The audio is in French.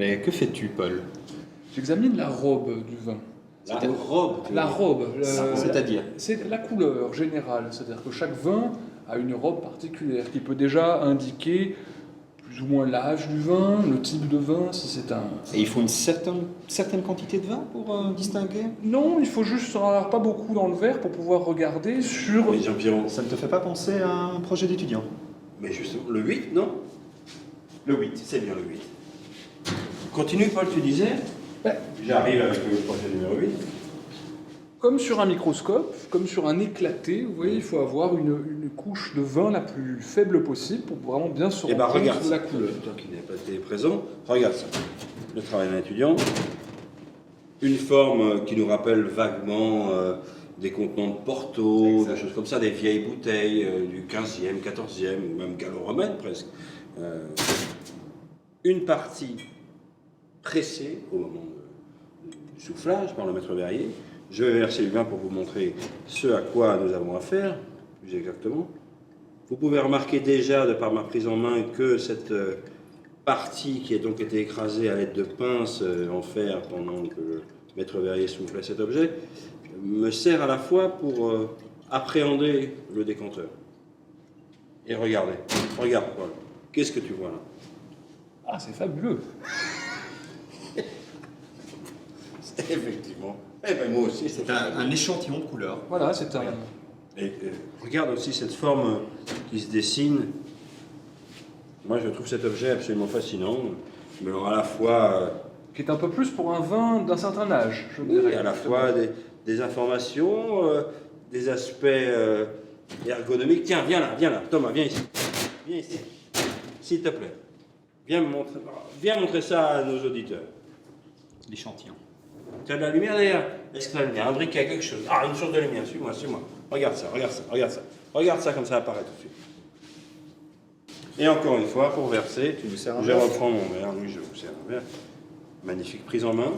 Mais que fais-tu, Paul? J'examine la robe du vin. La robe. La robe. C'est-à-dire? C'est la couleur générale. C'est-à-dire que chaque vin a une robe particulière qui peut déjà indiquer plus ou moins l'âge du vin, le type de vin, si c'est un... Et il faut une certaine quantité de vin pour distinguer? Non, il faut juste en avoir pas beaucoup dans le verre pour pouvoir regarder sur... Mais Jean-Pierre, Ça ne te fait pas penser à un projet d'étudiant? mais justement, le 8, non? Le 8. C'est bien le 8. Continue, Paul, tu disais? Ben, J'arrive avec le projet numéro 8. comme sur un microscope, comme sur un éclaté, vous voyez, il faut avoir une couche de vin la plus faible possible pour vraiment bien se Eh rendre ben regarde compte de la ça. couleur. Toi qui n'as pas été présent, regarde ça. Le travail d'un étudiant. Une forme qui nous rappelle vaguement des contenants de Porto, des choses comme ça, des vieilles bouteilles du 15e, 14e, ou même gallo-romaine presque. Une partie pressée au moment du soufflage par le maître verrier. Je vais verser le vin pour vous montrer ce à quoi nous avons affaire, plus exactement. Vous pouvez remarquer déjà, de par ma prise en main, que cette partie qui a donc été écrasée à l'aide de pinces en fer pendant que le maître verrier soufflait cet objet, me sert à la fois pour appréhender le décanteur. Et regardez, regarde Paul, qu'est-ce que tu vois là? Ah, c'est fabuleux. Effectivement. Eh ben moi aussi, c'est Un échantillon de couleur. Voilà, c'est un... Et regarde aussi cette forme qui se dessine. Moi, je trouve cet objet absolument fascinant. Mais alors, à la fois, qui est un peu plus pour un vin d'un certain âge, je dirais. à la fois des informations, des aspects ergonomiques. Tiens, viens là, Thomas, viens ici. Viens ici, s'il te plaît. Viens montrer ça à nos auditeurs. L'échantillon. Tu as de la lumière derrière? Est-ce que tu as de la lumière? Un briquet, quelque chose. Ah, une source de lumière, suis-moi. Regarde ça. Regarde ça comme ça apparaît tout de suite. Et encore une fois, pour verser, Tu nous sers un je verre? reprends mon verre. Oui, je vous sers un verre. Magnifique prise en main.